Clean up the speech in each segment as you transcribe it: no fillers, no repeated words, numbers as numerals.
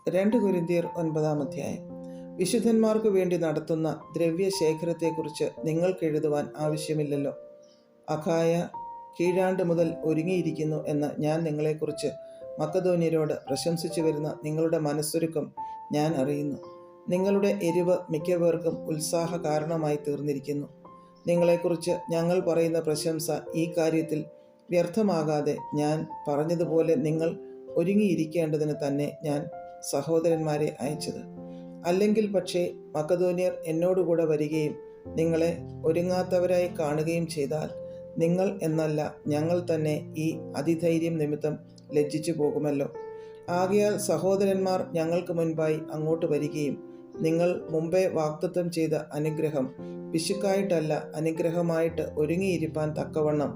2 കൊരിന്ത്യർ 9-ാം അധ്യായം. വിശുദ്ധന്മാർക്ക് വേണ്ടി നടത്തുന്ന ദ്രവ്യശേഖരത്തെക്കുറിച്ച് നിങ്ങൾക്ക് എഴുതുവാൻ ആവശ്യമില്ലല്ലോ. അഖായ കീഴാണ്ട് മുതൽ ഒരുങ്ങിയിരിക്കുന്നു എന്ന് ഞാൻ നിങ്ങളെക്കുറിച്ച് മക്കെദോന്യരോട് പ്രശംസിച്ചു വരുന്ന നിങ്ങളുടെ മനസ്സൊരുക്കം ഞാൻ അറിയുന്നു. നിങ്ങളുടെ എരിവ് മിക്കവർക്കും ഉത്സാഹ കാരണമായി തീർന്നിരിക്കുന്നു. നിങ്ങളെക്കുറിച്ച് ഞങ്ങൾ പറയുന്ന പ്രശംസ ഈ കാര്യത്തിൽ വ്യർത്ഥമാകാതെ ഞാൻ പറഞ്ഞതുപോലെ നിങ്ങൾ ഒരുങ്ങിയിരിക്കേണ്ടതിന് തന്നെ ഞാൻ സഹോദരന്മാരെ അയച്ചത്. അല്ലെങ്കിൽ പക്ഷേ മക്കെദോന്യർ എന്നോടുകൂടെ വരികയും നിങ്ങളെ ഒരുങ്ങാത്തവരായി കാണുകയും ചെയ്താൽ നിങ്ങൾ എന്നല്ല ഞങ്ങൾ തന്നെ ഈ അതിധൈര്യം നിമിത്തം ലജ്ജിച്ചു പോകുമല്ലോ. ആകയാൽ സഹോദരന്മാർ ഞങ്ങൾക്ക് മുൻപായി അങ്ങോട്ട് വരികയും നിങ്ങൾ മുമ്പേ വാഗ്ദത്തം ചെയ്ത അനുഗ്രഹം പിശുക്കായിട്ടല്ല അനുഗ്രഹമായിട്ട് ഒരുങ്ങിയിരിപ്പാൻ തക്കവണ്ണം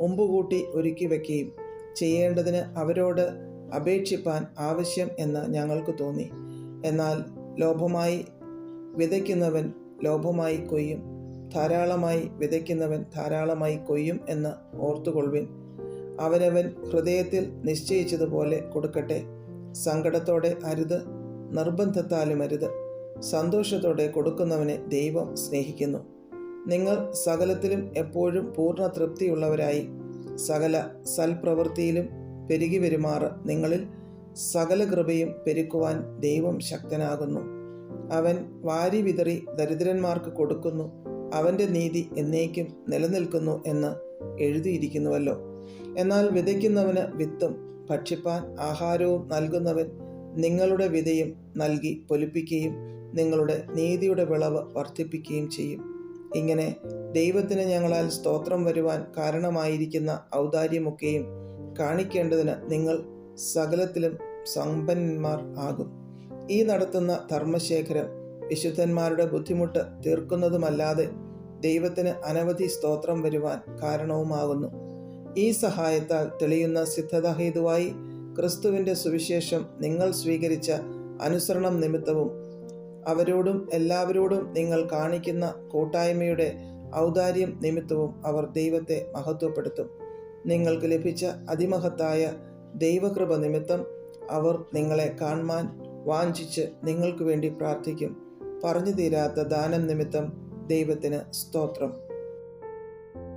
മുമ്പുകൂട്ടി ഒരുക്കി വയ്ക്കുകയും ചെയ്യേണ്ടതിന് അവരോട് അപേക്ഷിപ്പാൻ ആവശ്യം എന്ന് ഞങ്ങൾക്ക് തോന്നി. എന്നാൽ ലോഭമായി വിതയ്ക്കുന്നവൻ ലോഭമായി കൊയ്യും, ധാരാളമായി വിതയ്ക്കുന്നവൻ ധാരാളമായി കൊയ്യും എന്ന് ഓർത്തുകൊള്ളുവിൻ. അവനവൻ ഹൃദയത്തിൽ നിശ്ചയിച്ചതുപോലെ കൊടുക്കട്ടെ. സങ്കടത്തോടെ അരുത്, നിർബന്ധത്താലും അരുത്. സന്തോഷത്തോടെ കൊടുക്കുന്നവനെ ദൈവം സ്നേഹിക്കുന്നു. നിങ്ങൾ സകലത്തിലും എപ്പോഴും പൂർണ്ണ തൃപ്തിയുള്ളവരായി സകല സൽപ്രവൃത്തിയിലും പെരുകി വരുമാറ് നിങ്ങളിൽ സകല കൃപയും പെരുക്കുവാൻ ദൈവം ശക്തനാകുന്നു. അവൻ വാരി വിതറി ദരിദ്രന്മാർക്ക് കൊടുക്കുന്നു, അവൻ്റെ നീതി എന്നേക്കും നിലനിൽക്കുന്നു എന്ന് എഴുതിയിരിക്കുന്നുവല്ലോ. എന്നാൽ വിതയ്ക്കുന്നവന് വിത്തും ഭക്ഷിപ്പാൻ ആഹാരവും നൽകുന്നവൻ നിങ്ങളുടെ വിതയും നൽകി പൊലിപ്പിക്കുകയും നിങ്ങളുടെ നീതിയുടെ വിളവ് വർദ്ധിപ്പിക്കുകയും ചെയ്യും. ഇങ്ങനെ ദൈവത്തിന് ഞങ്ങളാൽ സ്തോത്രം വരുവാൻ കാരണമായിരിക്കുന്ന ഔദാര്യമൊക്കെയും കാണിക്കേണ്ടതിന് നിങ്ങൾ സകലത്തിലും സമ്പന്നന്മാർ ആകും. ഈ നടത്തുന്ന ധർമ്മശേഖരം വിശുദ്ധന്മാരുടെ ബുദ്ധിമുട്ട് തീർക്കുന്നതുമല്ലാതെ ദൈവത്തിന് അനവധി സ്തോത്രം വരുവാൻ കാരണവുമാകുന്നു. ഈ സഹായത്താൽ തെളിയുന്ന സിദ്ധതാഹേതുവായി ക്രിസ്തുവിൻ്റെ സുവിശേഷം നിങ്ങൾ സ്വീകരിച്ച അനുസരണം നിമിത്തവും അവരോടും എല്ലാവരോടും നിങ്ങൾ കാണിക്കുന്ന കൂട്ടായ്മയുടെ ഔദാര്യം നിമിത്തവും അവർ ദൈവത്തെ മഹത്വപ്പെടുത്തും. നിങ്ങൾക്ക് ലഭിച്ച അതിമഹത്തായ ദൈവകൃപ നിമിത്തം അവർ നിങ്ങളെ കാണുവാൻ വാഞ്ചിച്ച് നിങ്ങൾക്ക് വേണ്ടി പ്രാർത്ഥിക്കും. പറഞ്ഞു തീരാത്ത ദാനം നിമിത്തം ദൈവത്തിന് സ്തോത്രം.